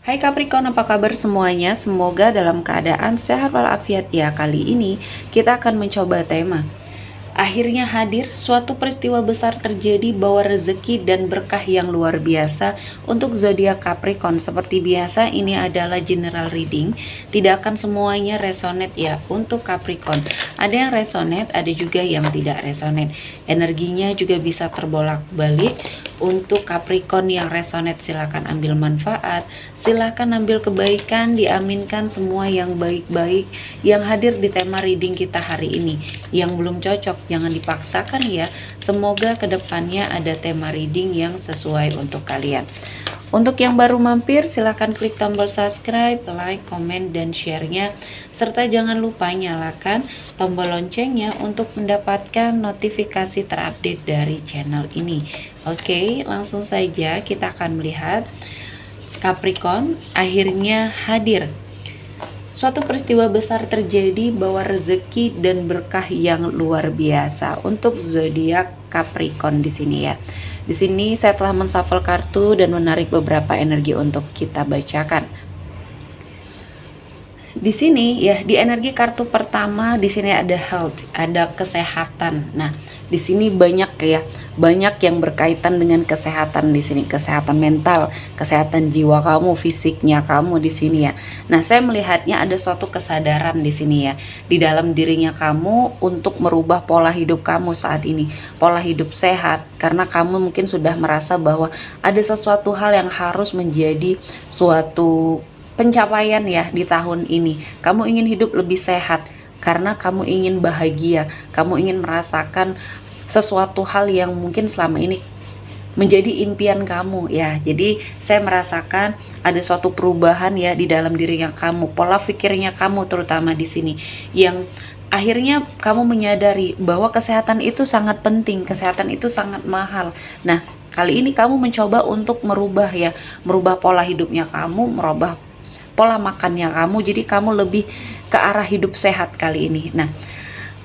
Hai Capricorn, apa kabar semuanya? Semoga dalam keadaan sehat walafiat ya. Kali ini kita akan mencoba tema akhirnya hadir, suatu peristiwa besar terjadi bawa rezeki dan berkah yang luar biasa untuk zodiak Capricorn. Seperti biasa, ini adalah general reading, tidak akan semuanya resonate ya untuk Capricorn. Ada yang resonate, ada juga yang tidak resonate. Energinya juga bisa terbolak-balik. Untuk Capricorn yang resonate silahkan ambil manfaat, silahkan ambil kebaikan, diaminkan semua yang baik-baik yang hadir di tema reading kita hari ini. Yang belum cocok jangan dipaksakan ya. Semoga kedepannya ada tema reading yang sesuai untuk kalian. Untuk yang baru mampir, silahkan klik tombol subscribe, like, komen, dan share-nya. Serta jangan lupa nyalakan tombol loncengnya untuk mendapatkan notifikasi terupdate dari channel ini. Oke, langsung saja kita akan melihat Capricorn akhirnya hadir. Suatu peristiwa besar terjadi bawa rezeki dan berkah yang luar biasa untuk zodiak Capricorn di sini ya. Di sini saya telah menshuffle kartu dan menarik beberapa energi untuk kita bacakan. Di sini ya, di energi kartu pertama di sini ada health, ada kesehatan. Nah, di sini banyak ya, banyak yang berkaitan dengan kesehatan di sini, kesehatan mental, kesehatan jiwa kamu, fisiknya kamu di sini ya. Nah, saya melihatnya ada suatu kesadaran di sini ya, di dalam dirinya kamu untuk merubah pola hidup kamu saat ini, pola hidup sehat, karena kamu mungkin sudah merasa bahwa ada sesuatu hal yang harus menjadi suatu pencapaian ya di tahun ini. Kamu ingin hidup lebih sehat karena kamu ingin bahagia, kamu ingin merasakan sesuatu hal yang mungkin selama ini menjadi impian kamu ya. Jadi saya merasakan ada suatu perubahan ya di dalam dirinya kamu, pola pikirnya kamu terutama di sini yang akhirnya kamu menyadari bahwa kesehatan itu sangat penting, kesehatan itu sangat mahal. Nah, kali ini kamu mencoba untuk merubah ya, merubah pola hidupnya kamu, merubah pola makannya kamu, jadi kamu lebih ke arah hidup sehat kali ini. Nah,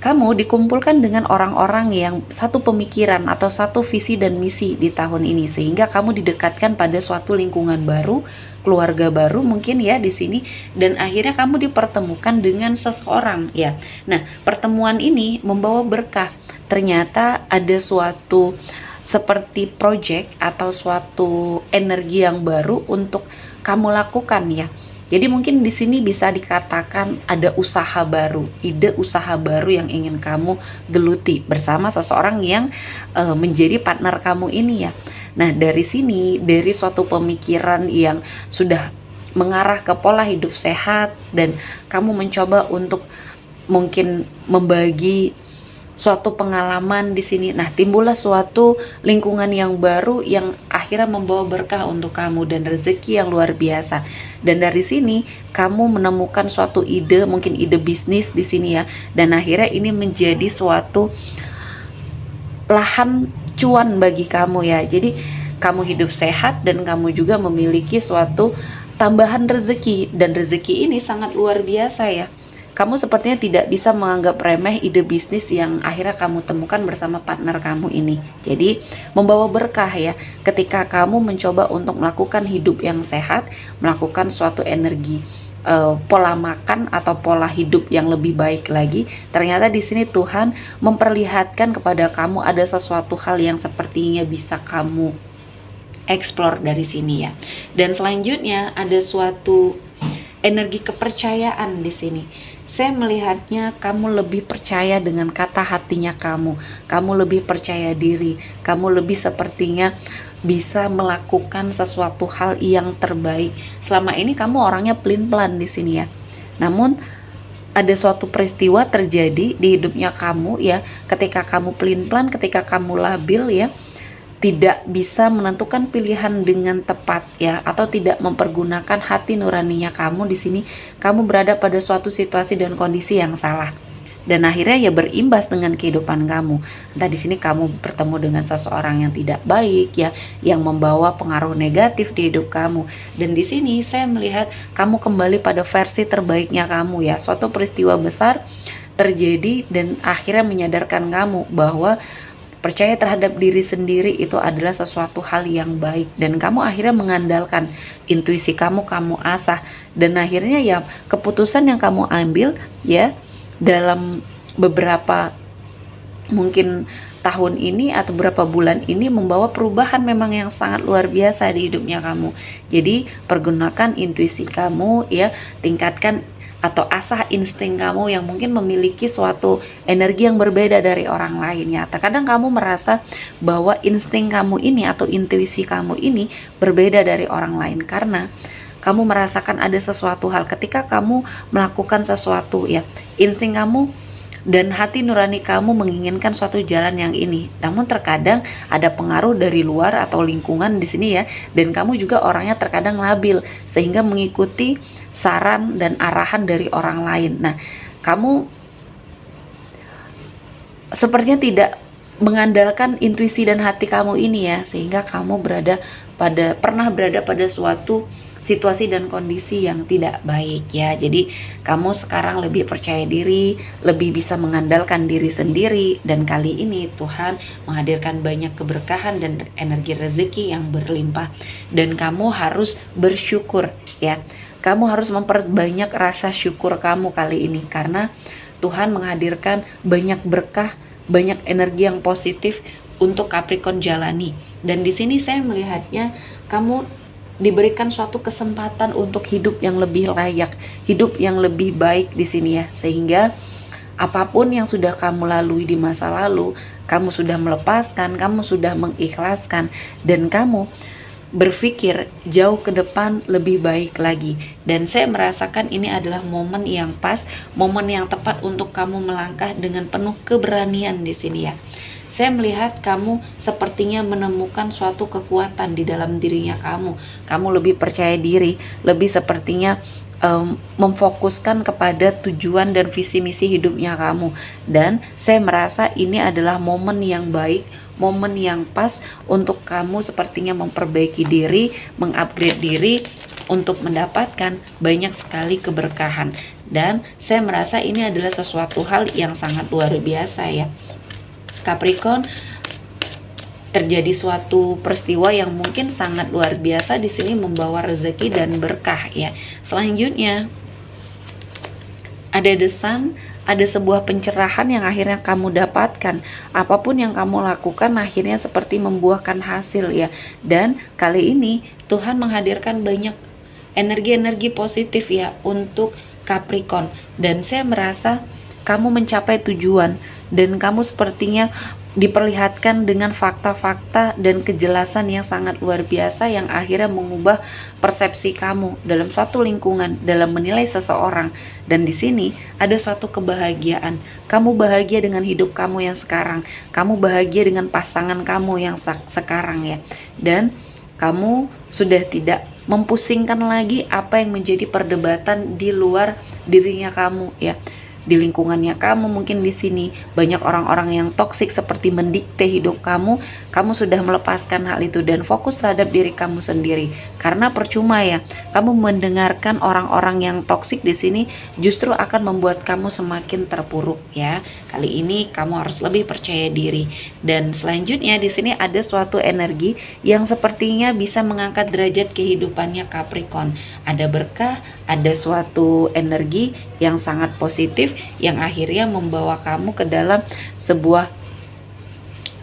kamu dikumpulkan dengan orang-orang yang satu pemikiran atau satu visi dan misi di tahun ini, sehingga kamu didekatkan pada suatu lingkungan baru, keluarga baru mungkin ya di sini, dan akhirnya kamu dipertemukan dengan seseorang ya. Nah, pertemuan ini membawa berkah. Ternyata ada suatu seperti project atau suatu energi yang baru untuk kamu lakukan ya. Jadi mungkin di sini bisa dikatakan ada usaha baru, ide usaha baru yang ingin kamu geluti bersama seseorang yang menjadi partner kamu ini ya. Nah, dari sini, dari suatu pemikiran yang sudah mengarah ke pola hidup sehat dan kamu mencoba untuk mungkin membagi suatu pengalaman di sini. Nah, timbullah suatu lingkungan yang baru yang akhirnya membawa berkah untuk kamu dan rezeki yang luar biasa. Dan dari sini kamu menemukan suatu ide, mungkin ide bisnis di sini ya. Dan akhirnya ini menjadi suatu lahan cuan bagi kamu ya. Jadi kamu hidup sehat dan kamu juga memiliki suatu tambahan rezeki, dan rezeki ini sangat luar biasa ya. Kamu sepertinya tidak bisa menganggap remeh ide bisnis yang akhirnya kamu temukan bersama partner kamu ini. Jadi membawa berkah ya ketika kamu mencoba untuk melakukan hidup yang sehat, melakukan suatu energi pola makan atau pola hidup yang lebih baik lagi. Ternyata di sini Tuhan memperlihatkan kepada kamu ada sesuatu hal yang sepertinya bisa kamu explore dari sini ya. Dan selanjutnya ada suatu energi kepercayaan di sini. Saya melihatnya kamu lebih percaya dengan kata hatinya kamu. Kamu lebih percaya diri. Kamu lebih sepertinya bisa melakukan sesuatu hal yang terbaik. Selama ini kamu orangnya pelin-pelan di sini ya. Namun ada suatu peristiwa terjadi di hidupnya kamu ya, ketika kamu pelin-pelan, ketika kamu labil ya, tidak bisa menentukan pilihan dengan tepat ya, atau tidak mempergunakan hati nuraninya kamu di sini, kamu berada pada suatu situasi dan kondisi yang salah. Dan akhirnya ya berimbas dengan kehidupan kamu. Entah di sini kamu bertemu dengan seseorang yang tidak baik ya, yang membawa pengaruh negatif di hidup kamu. Dan di sini saya melihat kamu kembali pada versi terbaiknya kamu ya. Suatu peristiwa besar terjadi dan akhirnya menyadarkan kamu bahwa Percaya terhadap diri sendiri itu adalah sesuatu hal yang baik, dan kamu akhirnya mengandalkan intuisi kamu, kamu asah, dan akhirnya ya keputusan yang kamu ambil ya dalam beberapa mungkin tahun ini atau beberapa bulan ini membawa perubahan memang yang sangat luar biasa di hidupnya kamu. Jadi pergunakan intuisi kamu ya, tingkatkan atau asah insting kamu yang mungkin memiliki suatu energi yang berbeda dari orang lain ya. Terkadang kamu merasa bahwa insting kamu ini atau intuisi kamu ini berbeda dari orang lain karena kamu merasakan ada sesuatu hal ketika kamu melakukan sesuatu ya. Insting kamu dan hati nurani kamu menginginkan suatu jalan yang ini. Namun terkadang ada pengaruh dari luar atau lingkungan di sini ya, dan kamu juga orangnya terkadang labil sehingga mengikuti saran dan arahan dari orang lain. Nah, kamu sepertinya tidak mengandalkan intuisi dan hati kamu ini ya, sehingga kamu pernah berada pada suatu situasi dan kondisi yang tidak baik ya. Jadi kamu sekarang lebih percaya diri, lebih bisa mengandalkan diri sendiri, dan kali ini Tuhan menghadirkan banyak keberkahan dan energi rezeki yang berlimpah, dan kamu harus bersyukur ya. Kamu harus memperbanyak rasa syukur kamu kali ini karena Tuhan menghadirkan banyak berkah, banyak energi yang positif untuk Capricorn jalani. Dan di sini saya melihatnya kamu diberikan suatu kesempatan untuk hidup yang lebih layak, hidup yang lebih baik di sini ya. Sehingga apapun yang sudah kamu lalui di masa lalu, kamu sudah melepaskan, kamu sudah mengikhlaskan, dan kamu berpikir jauh ke depan lebih baik lagi. Dan saya merasakan ini adalah momen yang pas, momen yang tepat untuk kamu melangkah dengan penuh keberanian di sini ya. Saya melihat kamu sepertinya menemukan suatu kekuatan di dalam dirinya kamu. Kamu lebih percaya diri, lebih sepertinya memfokuskan kepada tujuan dan visi misi hidupnya kamu. Dan saya merasa ini adalah momen yang baik, momen yang pas untuk kamu sepertinya memperbaiki diri, mengupgrade diri untuk mendapatkan banyak sekali keberkahan. Dan saya merasa ini adalah sesuatu hal yang sangat luar biasa ya. Capricorn, terjadi suatu peristiwa yang mungkin sangat luar biasa di sini membawa rezeki dan berkah ya. Selanjutnya ada desan, ada sebuah pencerahan yang akhirnya kamu dapatkan. Apapun yang kamu lakukan akhirnya seperti membuahkan hasil ya. Dan kali ini Tuhan menghadirkan banyak energi-energi positif ya untuk Capricorn, dan saya merasa kamu mencapai tujuan dan kamu sepertinya diperlihatkan dengan fakta-fakta dan kejelasan yang sangat luar biasa yang akhirnya mengubah persepsi kamu dalam suatu lingkungan, dalam menilai seseorang. Dan di sini ada suatu kebahagiaan. Kamu bahagia dengan hidup kamu yang sekarang. Kamu bahagia dengan pasangan kamu yang sekarang ya. Dan kamu sudah tidak mempusingkan lagi apa yang menjadi perdebatan di luar dirinya kamu ya. Di lingkungannya kamu mungkin di sini banyak orang-orang yang toksik seperti mendikte hidup kamu. Kamu sudah melepaskan hal itu dan fokus terhadap diri kamu sendiri. Karena percuma ya, kamu mendengarkan orang-orang yang toksik di sini justru akan membuat kamu semakin terpuruk ya. Kali ini kamu harus lebih percaya diri. Dan selanjutnya di sini ada suatu energi yang sepertinya bisa mengangkat derajat kehidupannya Capricorn. Ada berkah, ada suatu energi yang sangat positif yang akhirnya membawa kamu ke dalam sebuah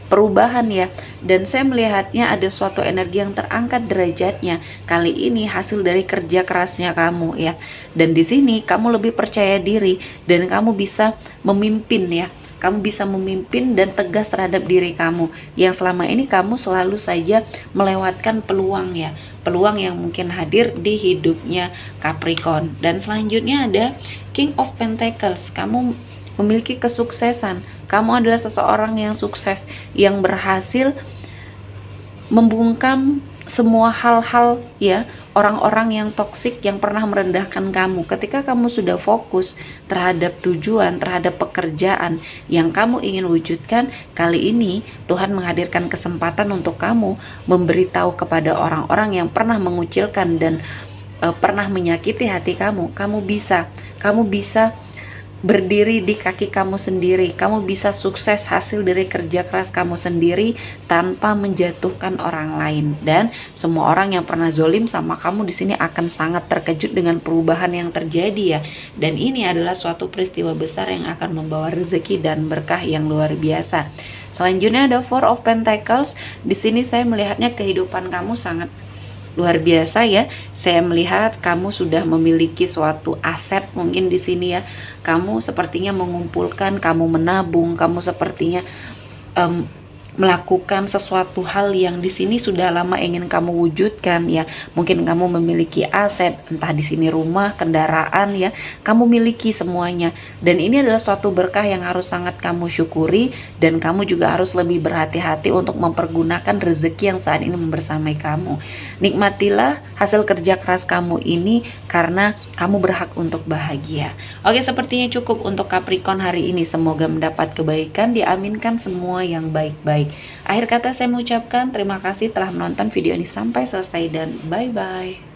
perubahan ya. Dan saya melihatnya ada suatu energi yang terangkat derajatnya. Kali ini hasil dari kerja kerasnya kamu ya. Dan di sini kamu lebih percaya diri dan kamu bisa memimpin ya. Kamu bisa memimpin dan tegas terhadap diri kamu yang selama ini kamu selalu saja melewatkan peluang ya. Peluang yang mungkin hadir di hidupnya Capricorn. Dan selanjutnya ada King of Pentacles. Kamu memiliki kesuksesan. Kamu adalah seseorang yang sukses, yang berhasil membungkam semua hal-hal ya, orang-orang yang toksik yang pernah merendahkan kamu. Ketika kamu sudah fokus terhadap tujuan, terhadap pekerjaan yang kamu ingin wujudkan, kali ini Tuhan menghadirkan kesempatan untuk kamu memberitahu kepada orang-orang yang pernah mengucilkan dan pernah menyakiti hati kamu. Kamu bisa berdiri di kaki kamu sendiri. Kamu bisa sukses hasil dari kerja keras kamu sendiri tanpa menjatuhkan orang lain. Dan semua orang yang pernah zolim sama kamu di sini akan sangat terkejut dengan perubahan yang terjadi ya. Dan ini adalah suatu peristiwa besar yang akan membawa rezeki dan berkah yang luar biasa. Selanjutnya ada Four of Pentacles. Di sini saya melihatnya kehidupan kamu sangat luar biasa ya. Saya melihat kamu sudah memiliki suatu aset mungkin di sini ya. Kamu sepertinya mengumpulkan, kamu menabung, kamu sepertinya melakukan sesuatu hal yang di sini sudah lama ingin kamu wujudkan ya. Mungkin kamu memiliki aset, entah di sini rumah, kendaraan ya. Kamu miliki semuanya. Dan ini adalah suatu berkah yang harus sangat kamu syukuri, dan kamu juga harus lebih berhati-hati untuk mempergunakan rezeki yang saat ini membersamai kamu. Nikmatilah hasil kerja keras kamu ini karena kamu berhak untuk bahagia. Oke, sepertinya cukup untuk Capricorn hari ini. Semoga mendapat kebaikan, diaminkan semua yang baik-baik. Akhir kata saya mengucapkan terima kasih telah menonton video ini sampai selesai dan bye-bye.